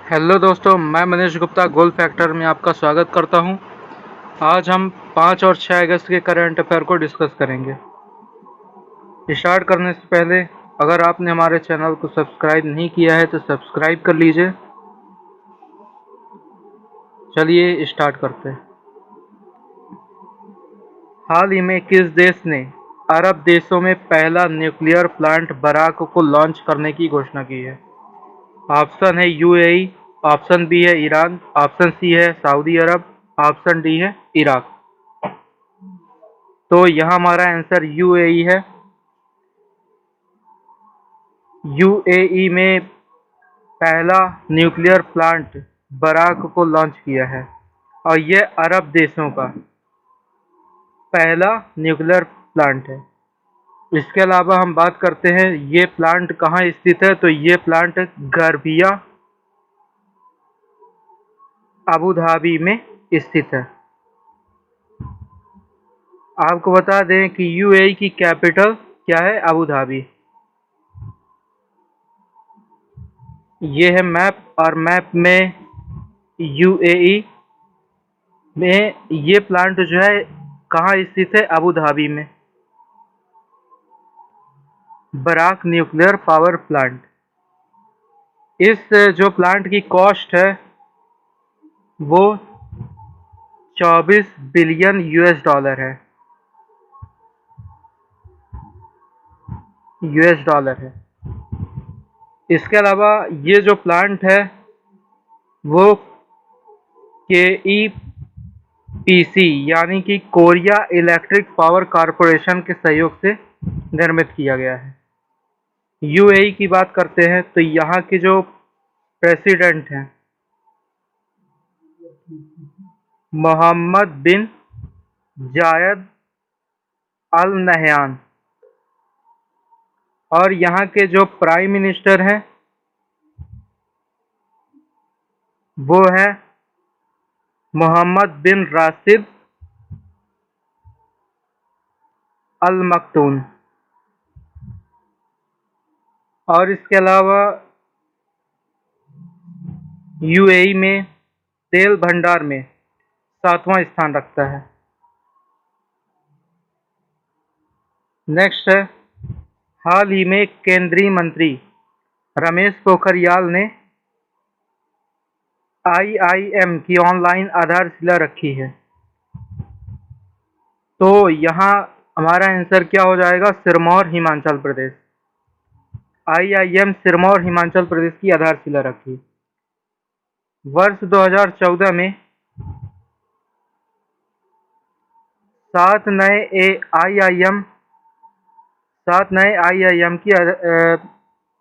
Hello दोस्तों, मैं मनीष गुप्ता गोल factor में आपका स्वागत करता हूं। आज हम 5 और 6 अगस्त के करंट अफेयर को डिस्कस करेंगे। स्टार्ट करने से पहले अगर आपने हमारे चैनल को सब्सक्राइब नहीं किया है तो सब्सक्राइब कर लीजिए। चलिए स्टार्ट करते हैं। हाल ही में किस देश ने अरब देशों में पहला न्यूक्लियर प्लांट बराक को लॉन्च करने की घोषणा की है? ऑप्शन है यूएई, ऑप्शन बी है ईरान, ऑप्शन सी है सऊदी अरब, ऑप्शन डी है इराक। तो यहाँ हमारा आंसर यूएई है। यूएई में पहला न्यूक्लियर प्लांट बराक को लॉन्च किया है और यह अरब देशों का पहला न्यूक्लियर प्लांट है। इसके अलावा हम बात करते हैं ये प्लांट कहाँ स्थित है, तो ये प्लांट गर्भिया अबू धाबी में स्थित है। आपको बता दें कि यूएई की कैपिटल क्या है? Abu Dhabi. ये है मैप और मैप में यूएई में ये प्लांट जो है कहाँ स्थित है? अबू धाबी में, बराक न्यूक्लियर पावर प्लांट। इस जो प्लांट की कॉस्ट है वो 24 बिलियन यूएस डॉलर है। इसके अलावा ये जो प्लांट है वो केईपीसी यानी कि कोरिया इलेक्ट्रिक पावर कॉरपोरेशन के सहयोग से निर्मित किया गया है। यूएई की बात करते हैं तो यहाँ के जो प्रेसिडेंट हैं मोहम्मद बिन जायद अल नहयान और यहाँ के जो प्राइम मिनिस्टर हैं वो है मोहम्मद बिन राशिद अल मक्तूम। और इसके अलावा यूएई में तेल भंडार में 7वां स्थान रखता है। नेक्स्ट है, हाल ही में केंद्रीय मंत्री रमेश पोखरियाल ने आईआईएम की ऑनलाइन आधारशिला रखी है। तो यहाँ हमारा आंसर क्या हो जाएगा? सिरमौर हिमाचल प्रदेश। आईआईएम सिरमौर हिमाचल प्रदेश की आधारशिला रखी। वर्ष 2014 में 7 नए आईआईएम की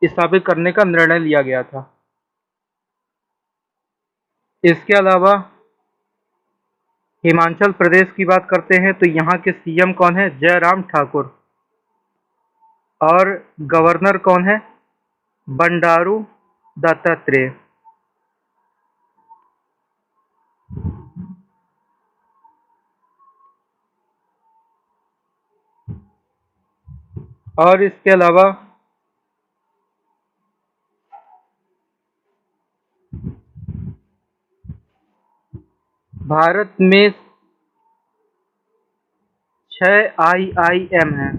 स्थापित करने का निर्णय लिया गया था। इसके अलावा हिमाचल प्रदेश की बात करते हैं तो यहाँ के सीएम कौन है? जयराम ठाकुर। और गवर्नर कौन है? बंडारू दत्तात्रेय। और इसके अलावा भारत में 6 आईआईएम हैं।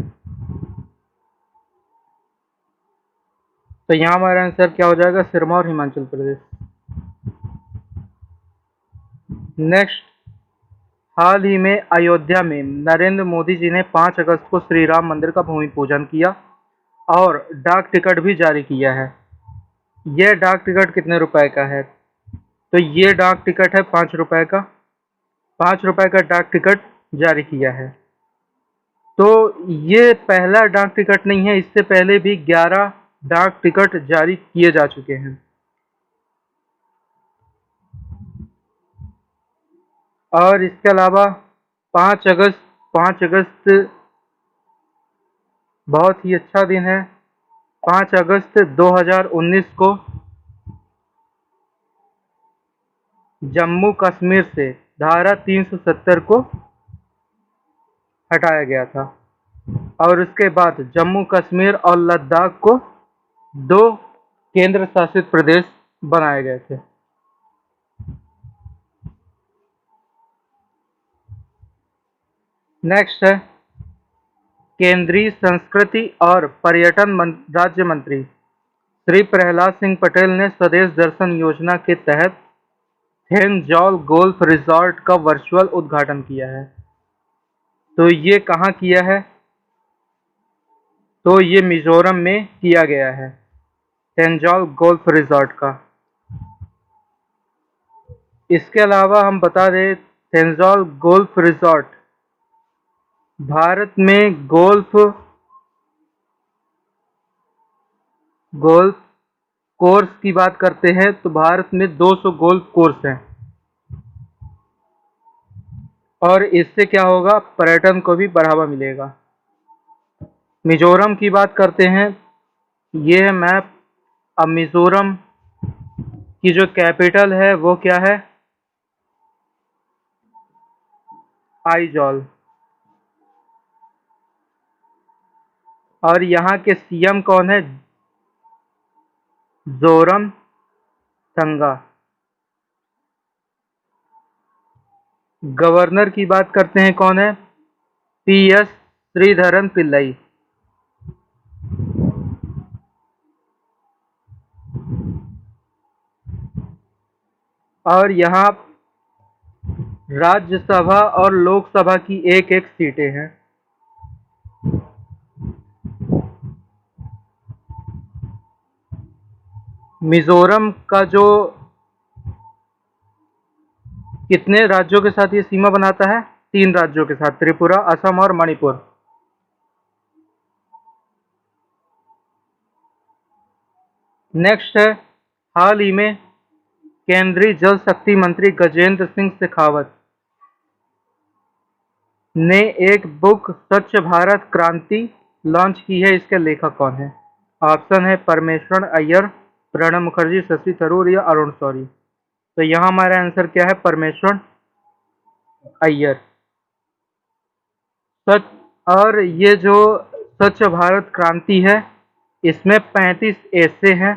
तो यहाँ हमारा आंसर क्या हो जाएगा? सिरमौर हिमाचल प्रदेश। नेक्स्ट, हाल ही में अयोध्या में नरेंद्र मोदी जी ने 5 अगस्त को श्री राम मंदिर का भूमि पूजन किया और डाक टिकट भी जारी किया है। यह डाक टिकट कितने रुपए का है? तो ये डाक टिकट है 5 रुपए का। 5 रुपए का डाक टिकट जारी किया है। तो ये पहला डाक टिकट नहीं है, इससे पहले भी 11 डाक टिकट जारी किए जा चुके हैं। और इसके अलावा 5 अगस्त बहुत ही अच्छा दिन है। 5 अगस्त 2019 को जम्मू कश्मीर से धारा 370 को हटाया गया था और उसके बाद जम्मू कश्मीर और लद्दाख को 2 केंद्र शासित प्रदेश बनाए गए थे। नेक्स्ट है केंद्रीय संस्कृति और पर्यटन राज्य मंत्री श्री प्रहलाद सिंह पटेल ने स्वदेश दर्शन योजना के तहत थेंजौल गोल्फ रिजॉर्ट का वर्चुअल उद्घाटन किया है। तो ये कहाँ किया है? तो ये मिजोरम में किया गया है, थेंजौल गोल्फ रिजॉर्ट का। इसके अलावा हम बता दें थेंजौल गोल्फ रिजॉर्ट भारत में गोल्फ कोर्स की बात करते हैं तो भारत में 200 गोल्फ कोर्स हैं और इससे क्या होगा, पर्यटन को भी बढ़ावा मिलेगा। मिजोरम की बात करते हैं, ये है मैप। अब मिजोरम की जो कैपिटल है वो क्या है? आइजॉल। और यहाँ के सीएम कौन है? जोरम थंगा। गवर्नर की बात करते हैं, कौन है? पीएस श्रीधरन पिल्लई। और यहाँ राज्यसभा और लोकसभा की एक एक सीटें हैं। मिजोरम का जो कितने राज्यों के साथ ये सीमा बनाता है? 3 राज्यों के साथ, त्रिपुरा, असम और मणिपुर। नेक्स्ट है हाल ही में केंद्रीय जल शक्ति मंत्री गजेंद्र सिंह शेखावत ने एक बुक स्वच्छ भारत क्रांति लॉन्च की है। इसके लेखक कौन है? ऑप्शन है परमेश्वरण अय्यर, प्रणब मुखर्जी, शशि थरूर या अरुण शौरी। तो यहाँ हमारा आंसर क्या है? परमेश्वरण अय्यर। स्वच्छ, और ये जो स्वच्छ भारत क्रांति है इसमें 35 ऐसे हैं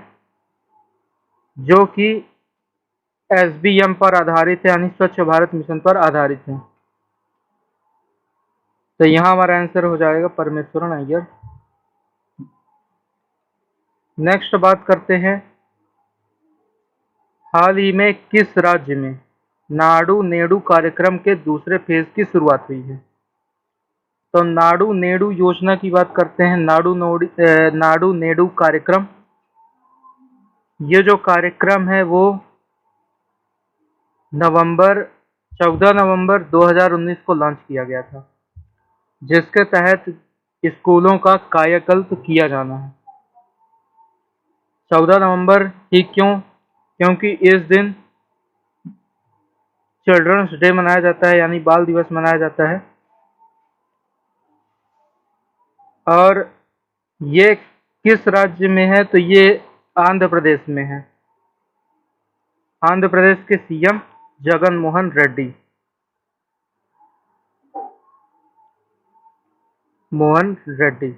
जो कि एसबीएम पर आधारित है, यानी स्वच्छ भारत मिशन पर आधारित है। तो यहाँ हमारा आंसर हो जाएगा परमेश्वरन अय्यर। नेक्स्ट बात करते हैं हाल ही में किस राज्य में नाडू नेडू कार्यक्रम के दूसरे फेज की शुरुआत हुई है? तो नाडू नेडू योजना की बात करते हैं। नाडू नेडू कार्यक्रम, ये जो कार्यक्रम है वो 14 नवंबर 2019 को लॉन्च किया गया था, जिसके तहत स्कूलों का कायाकल्प किया जाना है। 14 नवंबर ही क्यों? क्योंकि इस दिन चिल्ड्रंस डे मनाया जाता है, यानी बाल दिवस मनाया जाता है। और ये किस राज्य में है? तो ये आंध्र प्रदेश में है। आंध्र प्रदेश के सीएम जगन मोहन रेड्डी। मोहन रेड्डी।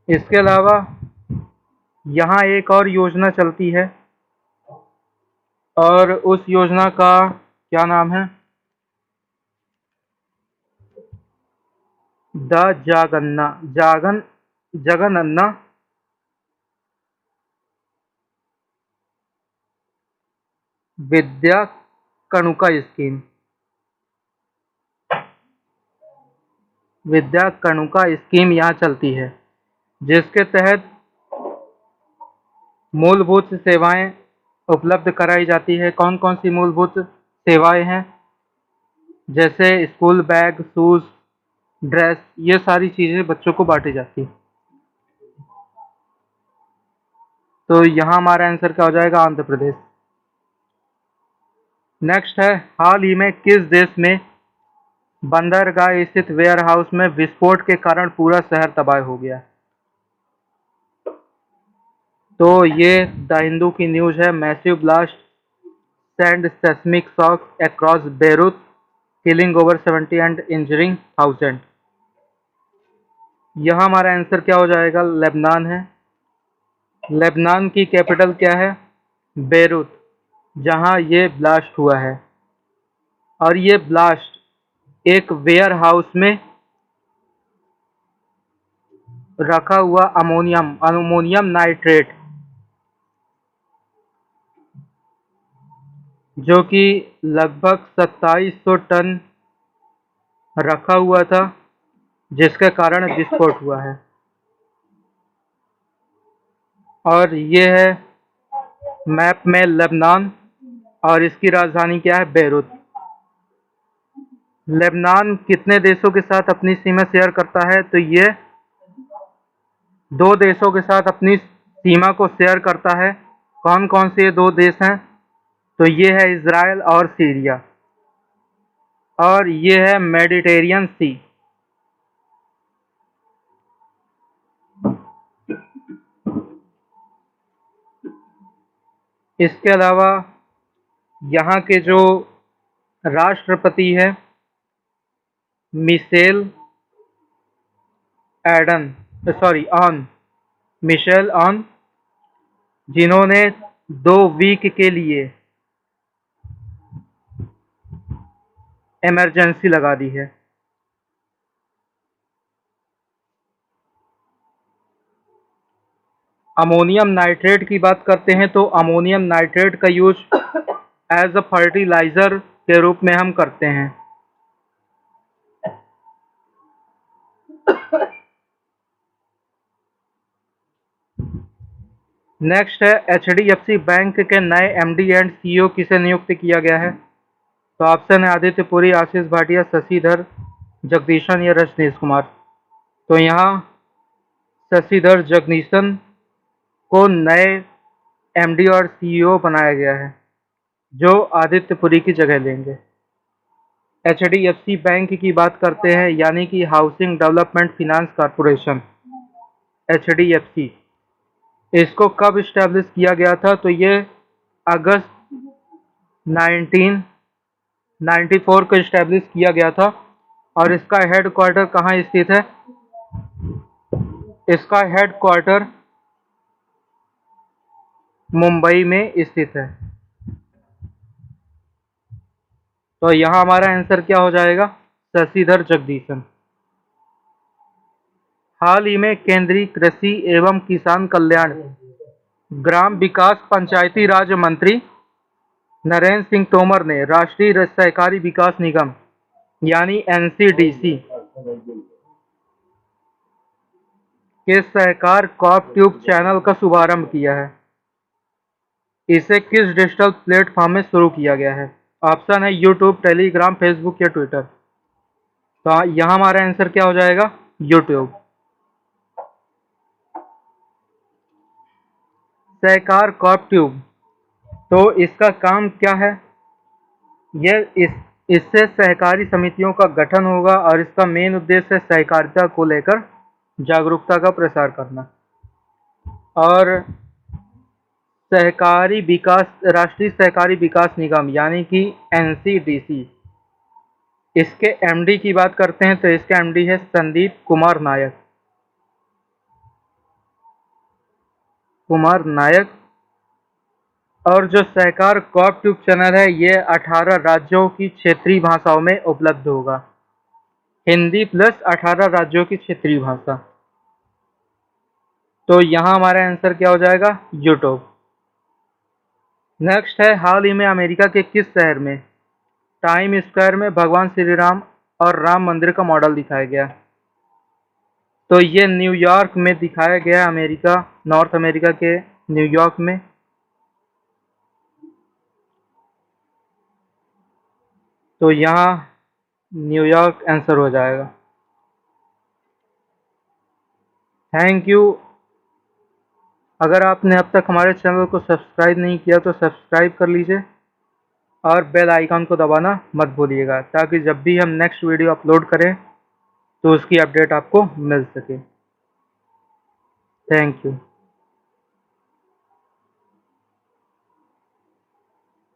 इसके अलावा यहाँ एक और योजना चलती है और उस योजना का क्या नाम है? The Jagananna Vidya Kanuka scheme. Vidya Kanuka scheme यहाँ चलती है, जिसके तहत मूलभूत सेवाएं उपलब्ध कराई जाती है। कौन कौन सी मूलभूत सेवाएं हैं? जैसे स्कूल बैग, शूज, ड्रेस, ये सारी चीजें बच्चों को बांटी जाती है। तो यहाँ हमारा आंसर क्या हो जाएगा? आंध्र प्रदेश। नेक्स्ट है हाल ही में किस देश में बंदरगाह स्थित वेयर हाउस में विस्फोट के कारण पूरा शहर तबाह हो गया? तो ये द हिंदू की न्यूज है। Massive blast send seismic shock across Beirut, killing over 70 and injuring 1000। यहाँ हमारा आंसर क्या हो जाएगा? लेबनान है। लेबनान की कैपिटल क्या है? बेरूत, जहाँ ये ब्लास्ट हुआ है। और ये ब्लास्ट एक वेयर हाउस में रखा हुआ अमोनियम नाइट्रेट, जो कि लगभग 2700 टन रखा हुआ था, जिसके कारण विस्फोट हुआ है। और ये है मैप में लेबनान, और इसकी राजधानी क्या है? बेरूत। लेबनान कितने देशों के साथ अपनी सीमा शेयर करता है? तो ये 2 देशों के साथ अपनी सीमा को शेयर करता है। कौन कौन से ये 2 देश हैं? तो ये है इजराइल और सीरिया, और ये है मेडिटेरियन सी। इसके अलावा यहाँ के जो राष्ट्रपति है मिशेल ऑन, मिशेल ऑन, जिन्होंने 2 वीक के लिए इमरजेंसी लगा दी है। अमोनियम नाइट्रेट की बात करते हैं तो अमोनियम नाइट्रेट का यूज एज अ फर्टिलाइजर के रूप में हम करते हैं। नेक्स्ट है एचडीएफसी बैंक के नए एमडी एंड सीईओ किसे नियुक्त किया गया है? तो ऑप्शन है आदित्य पुरी, आशीष भाटिया, शशिधर, जगदीशन या रजनीश कुमार। तो यहाँ शशिधर जगदीशन को नए एमडी और सीईओ बनाया गया है, जो आदित्य पुरी की जगह लेंगे। एचडीएफसी बैंक की बात करते हैं, यानी कि housing development finance corporation, HDFC. इसको कब इस्टेब्लिश किया गया था? तो ये अगस्त 1994 को इस्टेब्लिश किया गया था। और इसका हेड क्वार्टर कहाँ स्थित है? इसका हेड क्वार्टर मुंबई में स्थित है। तो यहाँ हमारा आंसर क्या हो जाएगा? शशिधर जगदीशन। हाल ही में केंद्रीय कृषि एवं किसान कल्याण, ग्राम विकास, पंचायती राज मंत्री नरेंद्र सिंह तोमर ने राष्ट्रीय सहकारी विकास निगम यानी एनसीडीसी के सहकार कॉप चैनल का शुभारंभ किया है। इसे किस डिजिटल प्लेटफॉर्म में शुरू किया गया है? ऑप्शन है यूट्यूब, टेलीग्राम, फेसबुक या ट्विटर। तो यहाँ हमारा आंसर क्या हो जाएगा? यूट्यूब। सहकार कॉप, तो इसका काम क्या है? इससे सहकारी समितियों का गठन होगा, और इसका मेन उद्देश्य है सहकारिता को लेकर जागरूकता का प्रसार करना। और राष्ट्रीय सहकारी विकास निगम यानी कि एनसीडीसी, इसके एमडी की बात करते हैं तो इसके एमडी है संदीप कुमार नायक। और जो सहकार कॉप चैनल है, ये 18 राज्यों की क्षेत्रीय भाषाओं में उपलब्ध होगा। हिंदी प्लस 18 राज्यों की क्षेत्रीय भाषा। तो यहाँ हमारा आंसर क्या हो जाएगा? यूट्यूब। नेक्स्ट है, हाल ही में अमेरिका के किस शहर में टाइम स्क्वायर में भगवान श्री राम और राम मंदिर का मॉडल दिखाया गया? तो ये न्यूयॉर्क में दिखाया गया, नॉर्थ अमेरिका के न्यूयॉर्क में। तो यहाँ न्यूयॉर्क आंसर हो जाएगा। Thank you. अगर आपने अब तक हमारे चैनल को सब्सक्राइब नहीं किया तो सब्सक्राइब कर लीजिए, और बेल आइकन को दबाना मत भूलिएगा, ताकि जब भी हम नेक्स्ट वीडियो अपलोड करें तो उसकी अपडेट आपको मिल सके। Thank you.